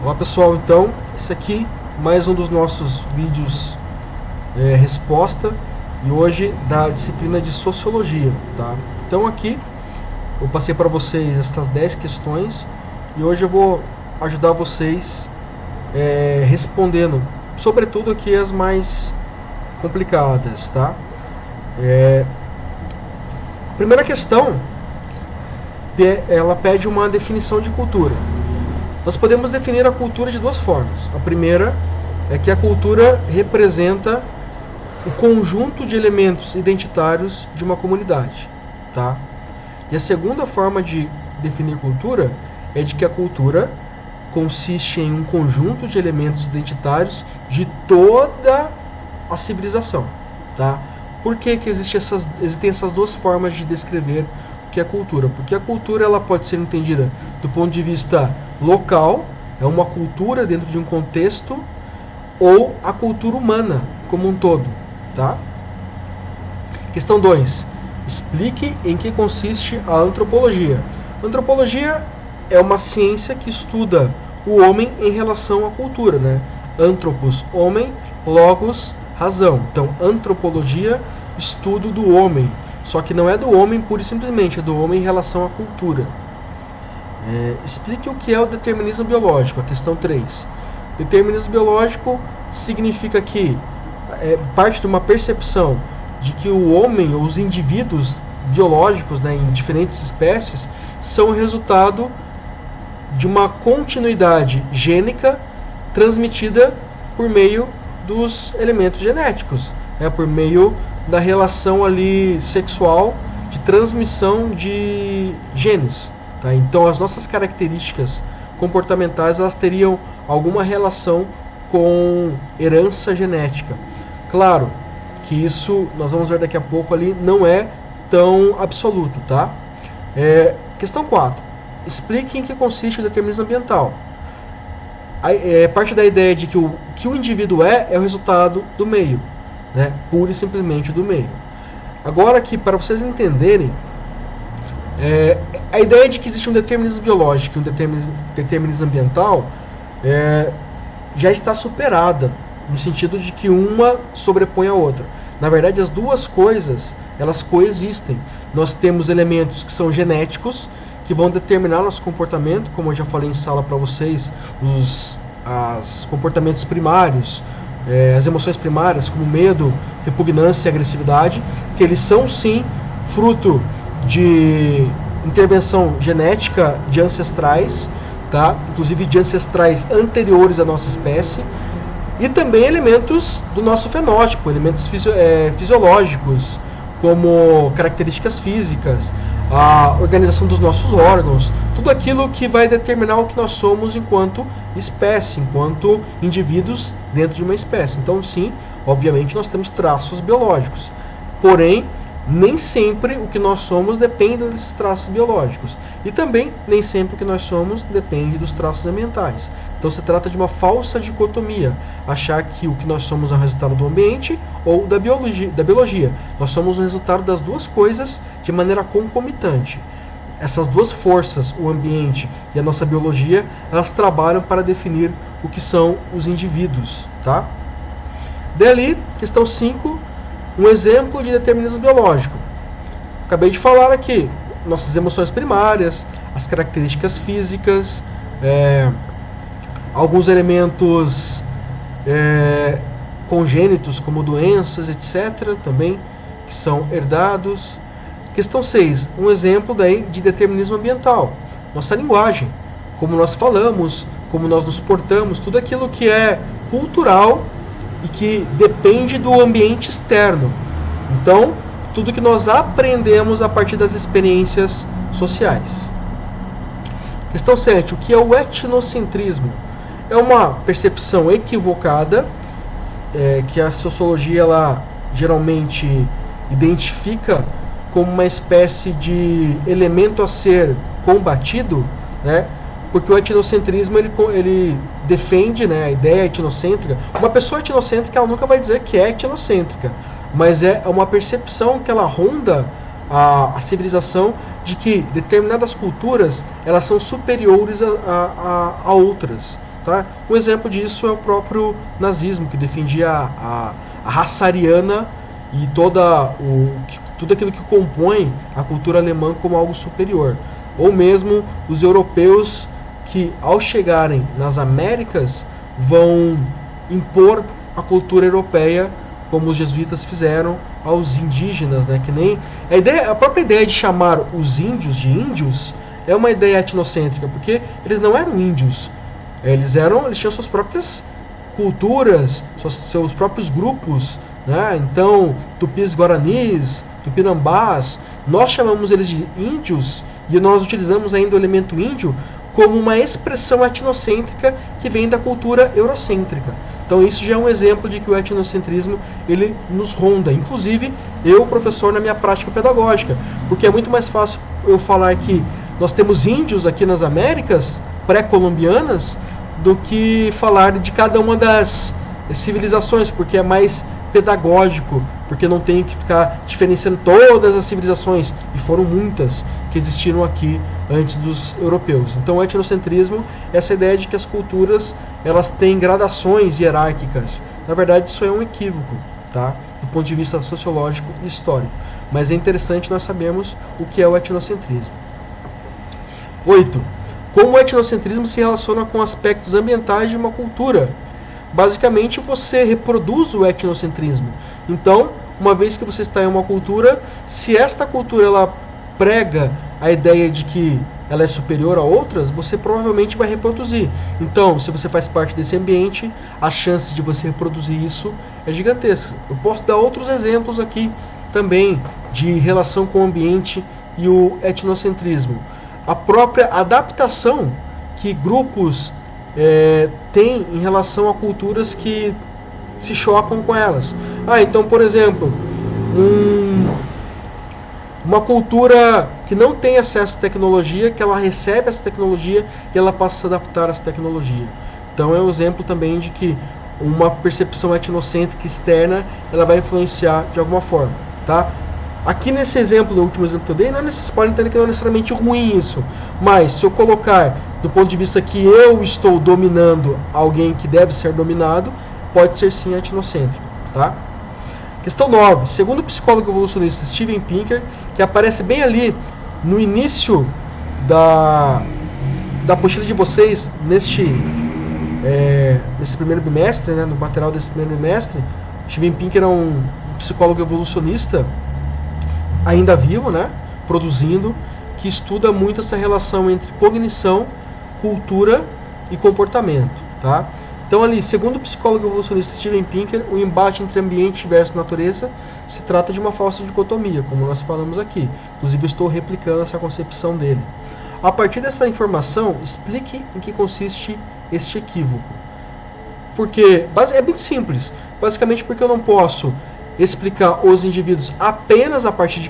Olá pessoal, então esse aqui mais um dos nossos vídeos resposta, e hoje da disciplina de Sociologia, tá? Então aqui eu passei para vocês estas 10 questões e hoje eu vou ajudar vocês respondendo, sobretudo aqui as mais complicadas, tá? A primeira questão, ela pede uma definição de cultura. Nós podemos definir a cultura de duas formas. A primeira é que a cultura representa o conjunto de elementos identitários de uma comunidade, tá? E a segunda forma de definir cultura é de que a cultura consiste em um conjunto de elementos identitários de toda a civilização, tá? Por que existem essas duas formas de descrever o que é cultura? Porque a cultura ela pode ser entendida do ponto de vista local, é uma cultura dentro de um contexto, ou a cultura humana como um todo, tá? Questão 2. Explique em que consiste a antropologia. A antropologia é uma ciência que estuda o homem em relação à cultura, né? Anthropos, homem, logos, razão. Então, antropologia, estudo do homem. Só que não é do homem pura e simplesmente, é do homem em relação à cultura. Explique o que é o determinismo biológico, a questão 3. Determinismo biológico significa que parte de uma percepção de que o homem, ou os indivíduos biológicos, né, em diferentes espécies, são resultado de uma continuidade gênica transmitida por meio dos elementos genéticos, por meio da relação ali sexual de transmissão de genes. Tá? Então as nossas características comportamentais elas teriam alguma relação com herança genética. Claro que isso, nós vamos ver daqui a pouco ali, não é tão absoluto, tá? Questão 4. Explique em que consiste o determinismo ambiental. Parte da ideia de que o indivíduo é o resultado do meio, né? Pura e simplesmente do meio. Agora aqui, para vocês entenderem, a ideia de que existe um determinismo biológico e um determinismo ambiental já está superada, no sentido de que uma sobrepõe a outra. Na verdade, as duas coisas, elas coexistem. Nós temos elementos que são genéticos, que vão determinar nosso comportamento, como eu já falei em sala para vocês, os comportamentos primários, as emoções primárias, como medo, repugnância e agressividade, que eles são sim fruto de intervenção genética de ancestrais, tá? Inclusive de ancestrais anteriores à nossa espécie, e também elementos do nosso fenótipo, elementos fisiológicos, como características físicas, a organização dos nossos órgãos, tudo aquilo que vai determinar o que nós somos enquanto espécie, enquanto indivíduos dentro de uma espécie. Então sim, obviamente nós temos traços biológicos, porém nem sempre o que nós somos depende desses traços biológicos. E também nem sempre o que nós somos depende dos traços ambientais. Então se trata de uma falsa dicotomia, achar que o que nós somos é o resultado do ambiente ou da biologia. Nós somos o resultado das duas coisas de maneira concomitante. Essas duas forças, o ambiente e a nossa biologia, elas trabalham para definir o que são os indivíduos, tá? Dali, questão 5, um exemplo de determinismo biológico. Acabei de falar aqui, nossas emoções primárias, as características físicas, alguns elementos congênitos, como doenças, etc., também, que são herdados. Questão 6, um exemplo daí de determinismo ambiental. Nossa linguagem, como nós falamos, como nós nos portamos, tudo aquilo que é cultural e que depende do ambiente externo. Então, tudo que nós aprendemos a partir das experiências sociais. Questão 7. O que é o etnocentrismo? É uma percepção equivocada, que a sociologia ela geralmente identifica como uma espécie de elemento a ser combatido, né? Porque o etnocentrismo ele defende, né, a ideia etnocêntrica. Uma pessoa etnocêntrica ela nunca vai dizer que é etnocêntrica, mas é uma percepção que ela ronda a civilização de que determinadas culturas elas são superiores a outras. Tá? Um exemplo disso é o próprio nazismo, que defendia a raça ariana e tudo aquilo que compõe a cultura alemã como algo superior. Ou mesmo os europeus que, ao chegarem nas Américas, vão impor a cultura europeia, como os jesuítas fizeram aos indígenas, né? Que nem a própria ideia de chamar os índios de índios é uma ideia etnocêntrica, porque eles não eram índios, eles tinham suas próprias culturas, seus próprios grupos, né? Então, tupis guaranis, tupinambás, nós chamamos eles de índios e nós utilizamos ainda o elemento índio como uma expressão etnocêntrica que vem da cultura eurocêntrica. Então isso já é um exemplo de que o etnocentrismo ele nos ronda. Inclusive, eu, professor, na minha prática pedagógica, porque é muito mais fácil eu falar que nós temos índios aqui nas Américas pré-colombianas do que falar de cada uma das civilizações, porque é mais pedagógico, porque não tem que ficar diferenciando todas as civilizações, e foram muitas que existiram aqui antes dos europeus. Então o etnocentrismo é essa ideia de que as culturas elas têm gradações hierárquicas. Na verdade isso é um equívoco, tá? Do ponto de vista sociológico e histórico. Mas é interessante nós sabermos o que é o etnocentrismo. 8. Como o etnocentrismo se relaciona com aspectos ambientais de uma cultura? Basicamente você reproduz o etnocentrismo. Então, uma vez que você está em uma cultura, se esta cultura ela prega a ideia de que ela é superior a outras, você provavelmente vai reproduzir. Então, se você faz parte desse ambiente, a chance de você reproduzir isso é gigantesca. Eu posso dar outros exemplos aqui também de relação com o ambiente e o etnocentrismo. A própria adaptação que grupos têm em relação a culturas que se chocam com elas. Então, por exemplo, uma cultura que não tem acesso à tecnologia, que ela recebe essa tecnologia e ela passa a se adaptar a essa tecnologia. Então é um exemplo também de que uma percepção etnocêntrica externa ela vai influenciar de alguma forma, tá? Aqui nesse exemplo, no último exemplo que eu dei, vocês podem entender que não é necessariamente ruim isso, mas se eu colocar do ponto de vista que eu estou dominando alguém que deve ser dominado, pode ser sim etnocêntrico, tá? Questão 9. Segundo o psicólogo evolucionista Steven Pinker, que aparece bem ali no início da apostila de vocês, nesse primeiro bimestre, né, no material desse primeiro bimestre, Steven Pinker é um psicólogo evolucionista, ainda vivo, né, produzindo, que estuda muito essa relação entre cognição, cultura e comportamento, tá? Então ali, segundo o psicólogo evolucionista Steven Pinker, o embate entre ambiente versus natureza se trata de uma falsa dicotomia, como nós falamos aqui. Inclusive eu estou replicando essa concepção dele. A partir dessa informação, explique em que consiste este equívoco. Porque é bem simples. Basicamente porque eu não posso explicar os indivíduos apenas a partir de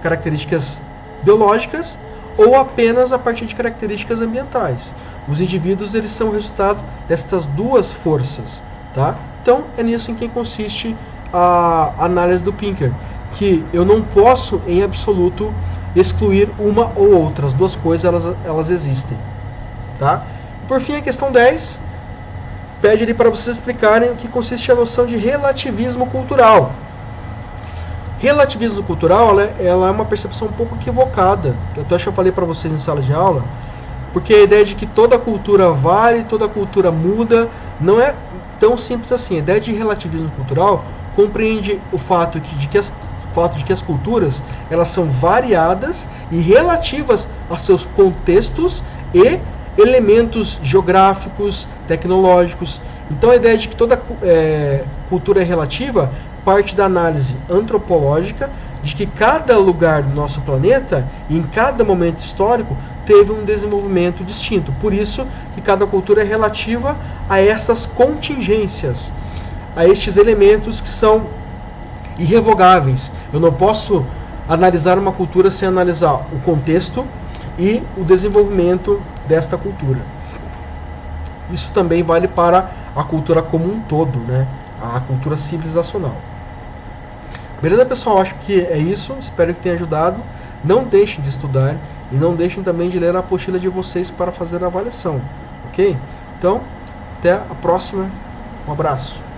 características biológicas ou apenas a partir de características ambientais. Os indivíduos eles são o resultado destas duas forças, tá? Então é nisso em que consiste a análise do Pinker, que eu não posso em absoluto excluir uma ou outra, as duas coisas elas existem, tá? E por fim a questão 10 pede ali para vocês explicarem o que consiste a noção de relativismo cultural. Relativismo cultural ela é uma percepção um pouco equivocada, que eu até já falei para vocês em sala de aula, porque a ideia de que toda cultura vale, toda cultura muda, não é tão simples assim. A ideia de relativismo cultural compreende o fato de que as culturas elas são variadas e relativas a seus contextos e elementos geográficos, tecnológicos. Então a ideia de que toda cultura é relativa parte da análise antropológica de que cada lugar do nosso planeta, em cada momento histórico, teve um desenvolvimento distinto. Por isso que cada cultura é relativa a essas contingências, a estes elementos que são irrevogáveis. Eu não posso analisar uma cultura sem analisar o contexto e o desenvolvimento desta cultura. Isso também vale para a cultura como um todo, né? A cultura civilizacional. Beleza, pessoal? Acho que é isso. Espero que tenha ajudado. Não deixem de estudar e não deixem também de ler a apostila de vocês para fazer a avaliação. Ok? Então, até a próxima. Um abraço.